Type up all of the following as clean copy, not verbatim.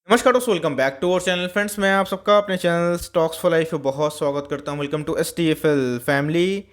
नमस्कार दोस्तों, welcome back to our channel. Friends, मैं आप सबका अपने चैनल स्टॉक्स फॉर लाइफ में बहुत स्वागत करता हूं। Welcome to STFL family.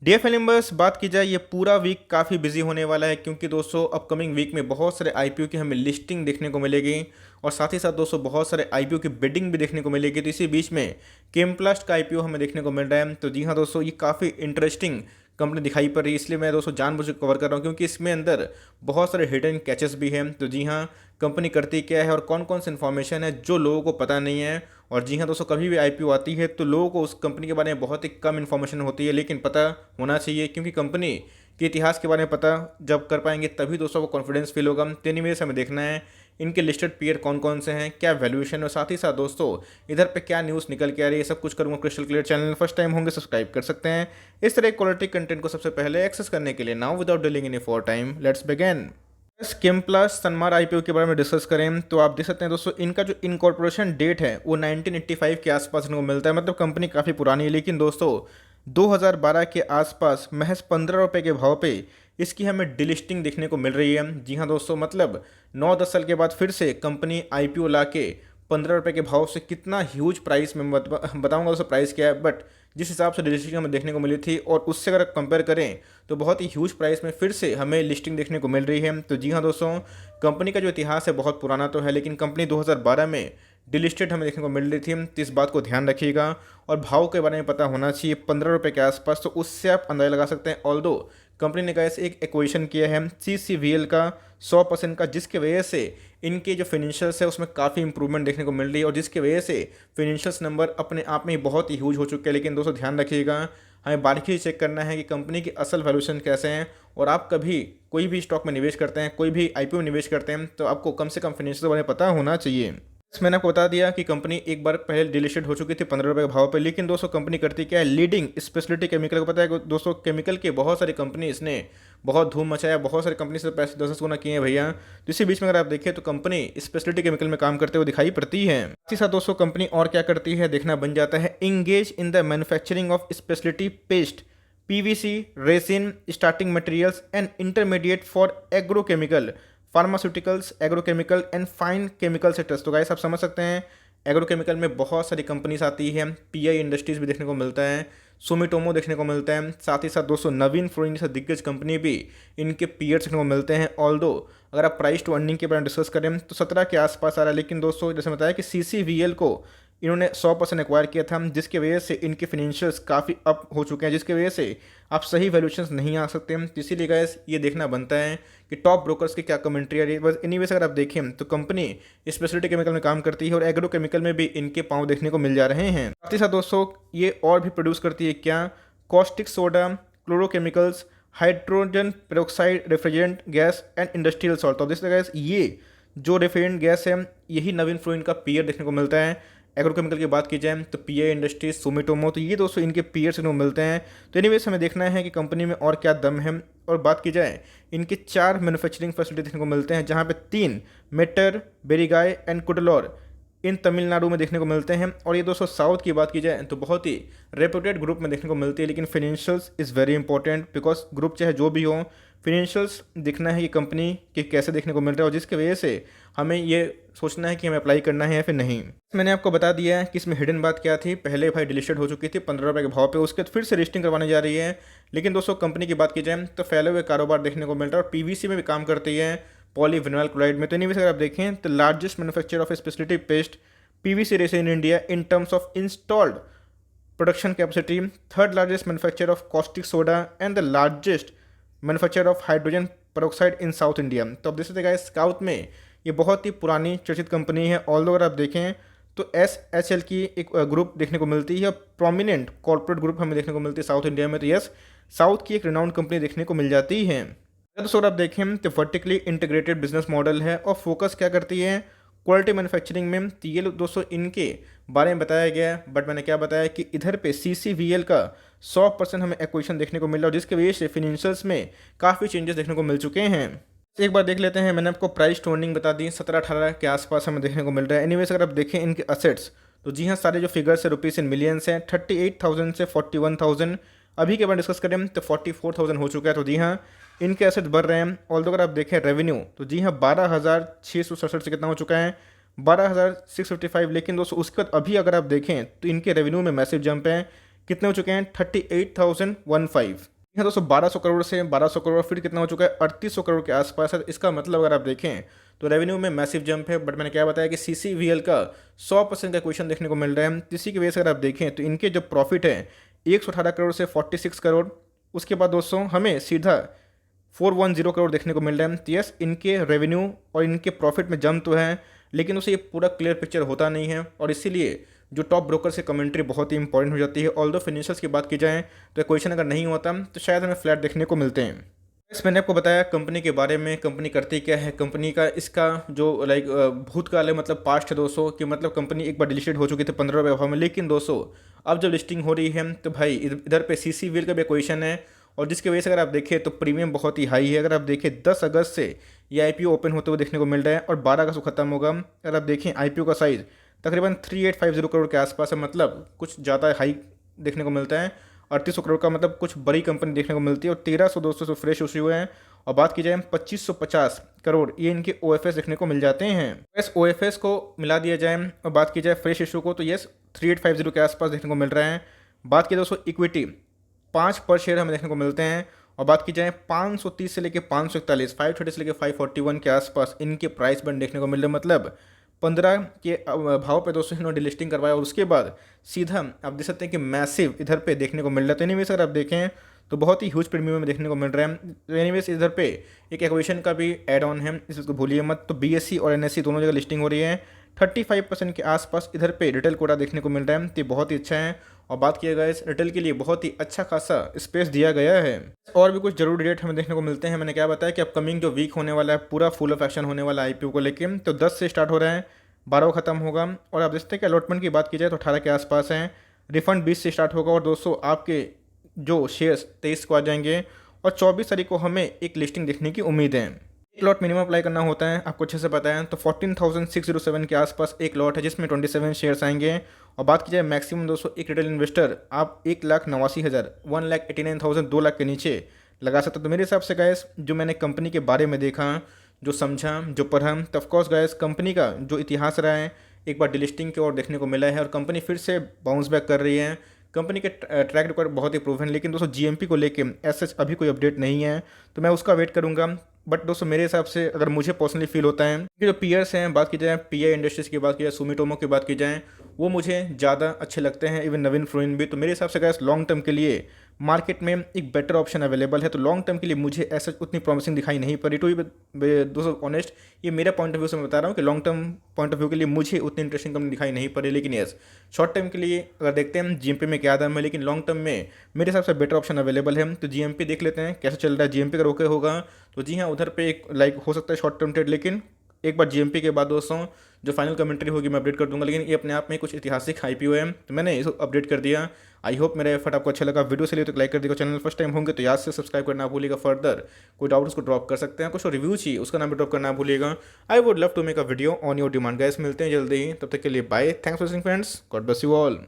DFL members, बात की जाए ये पूरा वीक काफ़ी बिजी होने वाला है क्योंकि दोस्तों अपकमिंग वीक में बहुत सारे IPO की हमें लिस्टिंग देखने को मिलेगी और साथ ही साथ दोस्तों बहुत सारे IPO की बिडिंग भी देखने को मिलेगी। तो इसी बीच में केमप्लास्ट का IPO हमें देखने को मिल रहा है। तो जी हाँ दोस्तों, ये काफ़ी इंटरेस्टिंग कंपनी दिखाई पड़ रही है, इसलिए मैं दोस्तों जानबूझ के कवर कर रहा हूँ क्योंकि इसमें अंदर बहुत सारे हिडन कैचेस भी हैं। तो जी हाँ, कंपनी करती क्या है और कौन कौन सी इन्फॉर्मेशन है जो लोगों को पता नहीं है। और जी हाँ दोस्तों, कभी भी IPO आती है तो लोगों को उस कंपनी के बारे में बहुत ही कम इन्फॉर्मेशन होती है, लेकिन पता होना चाहिए क्योंकि कंपनी के इतिहास के बारे में पता जब कर पाएंगे तभी दोस्तों को कॉन्फिडेंस फील होगा। तो एनीवेज हमें देखना है इनके लिस्टेड पेयर कौन कौन से हैं, क्या वैल्यूएशन, और साथ ही साथ दोस्तों इधर पे क्या न्यूज़ निकल के आ रही है, सब कुछ करूँगा crystal clear. Channel first time होंगे सब्सक्राइब कर सकते हैं इस तरह क्वालिटी कंटेंट को सबसे पहले एक्सेस करने के लिए। Now without dealing any for time, let's begin. Scheme plus Sanmar IPO के बारे में डिस्कस करें तो आप देख सकते हैं दोस्तों, इनका जो इनकॉर्पोरेशन डेट है वो 1985 के आसपास इनको मिलता है। मतलब कंपनी काफ़ी पुरानी है, लेकिन दोस्तों 2012 के आसपास महज 15 रुपये के भाव पे इसकी हमें डिलिस्टिंग देखने को मिल रही है। जी हाँ दोस्तों, मतलब 9-10 साल के बाद फिर से कंपनी IPO ला के 15 रुपये के भाव से, कितना ह्यूज प्राइस में बताऊंगा दोस्तों प्राइस क्या है, बट जिस हिसाब से रजिस्ट्रेशन हमें देखने को मिली थी और उससे अगर कंपेयर करें तो बहुत ही ह्यूज प्राइस में फिर से हमें लिस्टिंग देखने को मिल रही है। तो जी हाँ दोस्तों, कंपनी का जो इतिहास है बहुत पुराना तो है, लेकिन कंपनी 2012 में डिलिस्टेड हमें देखने को मिल रही थी। तो इस बात को ध्यान रखिएगा और भाव के बारे में पता होना चाहिए 15 रुपये के आसपास, तो उससे आप अंदाजा लगा सकते हैं। ऑल्दो कंपनी ने कैसे एक एक्विजिशन किया है CCVL का 100% का, जिसकी वजह से इनके जो फाइनेंशियल्स है उसमें काफ़ी इंप्रूवमेंट देखने को मिल रही है और जिसकी वजह से फाइनेंशियल्स नंबर अपने आप में ही बहुत ही ह्यूज हो चुके हैं। लेकिन दोस्तों ध्यान रखिएगा, हमें बारीकी से चेक करना है कि कंपनी की असल वैल्यूएशन कैसे हैं। और आप कभी कोई भी स्टॉक में निवेश करते हैं, कोई भी IPO में निवेश करते हैं, तो आपको कम से कम फाइनेंशियल बारे में पता होना चाहिए। मैंने आपको बता दिया कि कंपनी एक बार पहले डिलिस्टेड हो चुकी थी 15 रुपये के भाव पे, लेकिन दोस्तों कंपनी करती क्या है, लीडिंग स्पेशलिटी केमिकल को पता है दोस्तों, केमिकल के बहुत सारी कंपनी इसने बहुत धूम मचाया, बहुत सारी कंपनी से पैसे 10-10 गुना किए हैं भैया। तो इसी बीच में अगर आप देखें तो कंपनी स्पेशलिटी केमिकल में काम करते हुए दिखाई पड़ती है। साथ ही साथ दोस्तों कंपनी और क्या करती है देखना बन जाता है, engage in the manufacturing of speciality paste, PVC, resin, starting materials and intermediate for agrochemical, pharmaceuticals, agrochemical and fine chemical sectors. तो गाइस आप समझ सकते हैं एग्रोकेमिकल में बहुत सारी कंपनीज आती है, PI इंडस्ट्रीज भी देखने को मिलता है, सुमिटोमो देखने को मिलता है, साथ ही साथ दोस्तों नवीन फ्लोरिन जैसे दिग्गज कंपनी भी इनके पीयर देखने को मिलते हैं। ऑल्दो अगर आप प्राइस टू अर्निंग के बारे में डिस्कस करें तो 17 के आसपास आ रहा है, लेकिन दोस्तों जैसे बताया कि CCVL को इन्होंने 100% एक्वायर किया था, जिसकी वजह से इनके फाइनेंशियल्स काफ़ी अप हो चुके हैं, जिसकी वजह से आप सही वैल्यूएशंस नहीं आ सकते। तो इसीलिए गाइस ये देखना बनता है कि टॉप ब्रोकर्स की क्या कमेंट्री आ रही है। बस एनीवेज अगर आप देखें तो कंपनी स्पेशलिटी केमिकल में काम करती है और एग्रो केमिकल में भी इनके पाँव देखने को मिल जा रहे हैं। साथ ही साथ दोस्तों ये और भी प्रोड्यूस करती है क्या, caustic soda, chlorochemicals, hydrogen peroxide, refrigerant gas and industrial salt. तो दिस गैस ये जो रेफ्रिजरेंट गैस है यही नवीन फ्लोरिन का पीयर देखने को मिलता है। एग्रोकेमिकल की बात की जाए तो PI इंडस्ट्रीज, सुमिटोमो, तो ये दोस्तों इनके पीयर्स को मिलते हैं। तो एनीवेज हमें देखना है कि कंपनी में और क्या दम है। और बात की जाए इनके 4 मैन्युफैक्चरिंग फैसिलिटी देखने को मिलते हैं, जहाँ पे 3 मेटर, बेरीगाई एंड कुडलोर इन तमिलनाडु में देखने को मिलते हैं। और ये दोस्तों साउथ की बात की जाए तो बहुत ही रेप्यूटेड ग्रुप में देखने को मिलती है, लेकिन financials is very important because group चाहे जो भी हो, फाइनेंशियल्स दिखना है कि कंपनी के कैसे देखने को मिल रहा है और जिसकी वजह से हमें ये सोचना है कि हमें अप्लाई करना है या फिर नहीं। मैंने आपको बता दिया है कि इसमें हिडन बात क्या थी, पहले भाई डिलिस्टेड हो चुकी थी 15 रुपये के भाव पे, उसके बाद फिर से लिस्टिंग करवाने जा रही है। लेकिन दोस्तों कंपनी की बात की जाए तो फैले हुए कारोबार देखने को मिलता है और PVC में भी काम करती है, पॉलीविनाइल क्लोराइड में। तो इन्हीं अगर आप देखें तो largest manufacture of speciality paste PVC resin in India in terms of installed production capacity, third largest manufacture of caustic soda and the largest manufacture of hydrogen peroxide in south India. तो अब देख सकते हैं south में ये बहुत ही पुरानी चर्चित कंपनी है। ऑल्दो अगर आप देखें तो SHL की एक ग्रुप देखने को मिलती है, प्रोमिनेंट कॉर्पोरेट ग्रुप हमें देखने को मिलती है साउथ इंडिया में। तो यस, साउथ की एक रिनाउंड कंपनी देखने को मिल जाती है। अगर दोस्तों आप देखें तो वर्टिकली इंटीग्रेटेड बिजनेस मॉडल है और फोकस क्या करती है, क्वालिटी मैन्युफैक्चरिंग में। तो ये दोस्तों इनके बारे में बताया गया है, बट मैंने क्या बताया कि इधर पे CCVL का 100% हमें एक्विजिशन देखने को मिल रहा है, जिसकी वजह से फिनेंशियल्स में काफ़ी चेंजेस देखने को मिल चुके हैं। एक बार देख लेते हैं, मैंने आपको प्राइस टू अर्निंग बता दी, 17-18 के आसपास हमें देखने को मिल रहा है। एनीवेज अगर आप देखें इनके असेट्स तो जी हाँ, सारे जो फिगर्स है रुपीज़ इन मिलियंस हैं, 38,000 से 41,000, अभी के बारे डिस्कस करें तो 44,000 हो चुका है। तो जी हाँ, इनके एसेट्स बढ़ रहे हैं। ऑल्दो अगर आप देखें रेवेन्यू तो जी हाँ 12,667 से कितना हो चुका है, 12,655। लेकिन दोस्तों उसके बाद अभी अगर आप देखें तो इनके रेवेन्यू में मैसिव जंप है, कितने हो चुके हैं 38,015। यहाँ दोस्तों 1200 करोड़ से 1200 करोड़ फिर कितना हो चुका है 3800 करोड़ के आसपास है। इसका मतलब अगर आप देखें तो रेवेन्यू में मैसिव जंप है। बट मैंने क्या बताया कि CCVL का 100% का क्वेश्चन देखने को मिल रहा है। इसी की वजह से अगर आप देखें तो इनके जो प्रॉफिट है 118 करोड़ से 46 करोड़, उसके बाद दोस्तों हमें सीधा 410 करोड़ देखने को मिल रहा है। तो यस, इनके रेवेन्यू और इनके प्रॉफिट में जंप तो है, लेकिन उसे ये पूरा क्लियर पिक्चर होता नहीं है और इसीलिए जो टॉप ब्रोकर से कमेंट्री बहुत ही इंपॉर्टेंट हो जाती है। ऑल्दो फाइनेंशियल्स की बात की जाए तो क्वेश्चन अगर नहीं होता तो शायद हमें फ्लैट देखने को मिलते हैं। इस मैंने आपको बताया कंपनी के बारे में, कंपनी करती क्या है, कंपनी का इसका जो भूतकाल है, मतलब पास्ट है दोस्तों, कि मतलब कंपनी एक बार डिलिस्टेड हो चुकी थी 15 रुपये भाव में। लेकिन दोस्तों अब जब लिस्टिंग हो रही है तो भाई इधर पे CCVL का भी क्वेश्चन है, और जिसकी वजह से अगर आप देखें तो प्रीमियम बहुत ही हाई है। अगर आप देखें 10 अगस्त से ये IPO ओपन होते हुए देखने को मिल रहा है और 12 अगस्त को खत्म होगा। अगर आप देखें IPO का साइज़ तकरीबन 3850 करोड़ के आसपास है, मतलब कुछ ज़्यादा हाई देखने को मिलता है। 3800 करोड़ का मतलब कुछ बड़ी कंपनी देखने को मिलती है, और 1300 200 फ्रेश इशू है। और बात की जाए 2550 करोड़ ये इनके OFS देखने को मिल जाते हैं। इस OFS को मिला दिया जाए और बात की जाए फ्रेश इशू को, तो यस 3850 के आसपास देखने को मिल रहा है। बात की दोस्तों इक्विटी 5 पर शेयर हमें देखने को मिलते हैं। और बात की जाए 530 से लेकर 541, 530 से लेकर 541 के आसपास इनके प्राइस बैंड देखने को मिल रहे हैं। मतलब 15 के भाव पे दोस्तों इन्होंने डिलिस्टिंग करवाया और उसके बाद सीधा आप देख सकते हैं कि मैसिव इधर पे देखने को मिल रहा है। तो एनीवेज अगर आप देखें तो बहुत ही ह्यूज प्रीमियम में देखने को मिल रहा है। तो एनीवेज इधर पे एक एक्वेशन का भी ऐड ऑन है, इसको भूलिए मत। तो BSE और NSE दोनों जगह लिस्टिंग हो रही है। 35% के आसपास इधर पे रिटेल कोटा देखने को मिल रहा है, तो ये बहुत ही अच्छा है। और बात किया गया इस रिटेल के लिए बहुत ही अच्छा खासा स्पेस दिया गया है। और भी कुछ जरूरी डेट हमें देखने को मिलते हैं। मैंने क्या बताया कि अपकमिंग जो वीक होने वाला है पूरा फुल ऑफ एक्शन होने वाला है IPO को लेकर। तो 10 से स्टार्ट हो रहा है, 12 को खत्म होगा। और आप देखते हैं कि अलॉटमेंट की बात की जाए तो 18 के आसपास है। रिफंड 20 से स्टार्ट होगा और दोस्तों आपके जो शेयर्स 23 को आ जाएंगे और 24 तारीख को हमें एक लिस्टिंग देखने की उम्मीद है। एक लॉट मिनिमम अप्लाई करना होता है, आपको अच्छे से पता है। तो 14,607 के आसपास एक लॉट है जिसमें 27 शेयर्स आएंगे। और बात की जाए मैक्सिमम दोस्तों एक रिटेल इन्वेस्टर आप 1,89,000 1,89,000 2 लाख के नीचे लगा सकते हो। तो मेरे हिसाब से गाइस जो मैंने कंपनी के बारे में देखा, जो समझा, जो पढ़ा, तो ऑफकोर्स गाइस कंपनी का जो इतिहास रहा है एक बार डिलिस्टिंग की ओर देखने को मिला है और कंपनी फिर से बाउंस बैक कर रही है। कंपनी के ट्रैक रिकॉर्ड बहुत ही प्रूवन, लेकिन दोस्तों GMP को लेके ऐसा अभी कोई अपडेट नहीं है, तो मैं उसका वेट करूंगा। बट दोस्तों मेरे हिसाब से अगर मुझे पर्सनली फील होता है कि जो पीयर्स हैं, बात की जाए PI इंडस्ट्रीज़ की बात की जाए, सुमिटोमो की बात की जाए, वो मुझे ज़्यादा अच्छे लगते हैं, इवन नवीन फ्लोरिन भी। तो मेरे हिसाब से गाइस लॉन्ग टर्म के लिए मार्केट में एक बेटर ऑप्शन अवेलेबल है। तो लॉन्ग टर्म के लिए मुझे ऐसा उतनी प्रॉमिसिंग दिखाई नहीं पड़ी। टू दोस्तों ऑनेस्ट ये मेरा पॉइंट ऑफ व्यू से मैं बता रहा हूँ कि long term point of view के लिए मुझे उतनी इंटरेस्टिंग कंपनी दिखाई नहीं पड़ी। लेकिन यस शॉर्ट टर्म के लिए अगर देखते हैं GMP में क्या दाम है, लेकिन लॉन्ग टर्म में मेरे हिसाब से बेटर ऑप्शन अवेलेबल है। तो GMP देख लेते हैं कैसा चल रहा है। GMP अगर ओके होगा तो जी हाँ उधर पे एक हो सकता है शॉर्ट टर्म ट्रेड, लेकिन एक बार GMP के बाद दोस्तों जो फाइनल कमेंट्री होगी मैं अपडेट कर दूंगा। लेकिन ये अपने आप में कुछ ऐतिहासिक IPO है, तो मैंने इसको अपडेट कर दिया। आई होप मेरा एफर्ट आपको अच्छा लगा। वीडियो से लिए तो लाइक कर देगा, चैनल फर्स्ट टाइम होंगे तो याद से सब्सक्राइब करना भूलिएगा। फर्दर कोई डाउट उसको ड्रॉप कर सकते हैं, कुछ रिव्यू चाहिए उसका नाम भी ड्रॉप करना भूलिएगा। I would love to make a video on your demand. Guys मिलते हैं जल्दी ही, तब तक के लिए bye. Thanks for watching friends, God bless you all.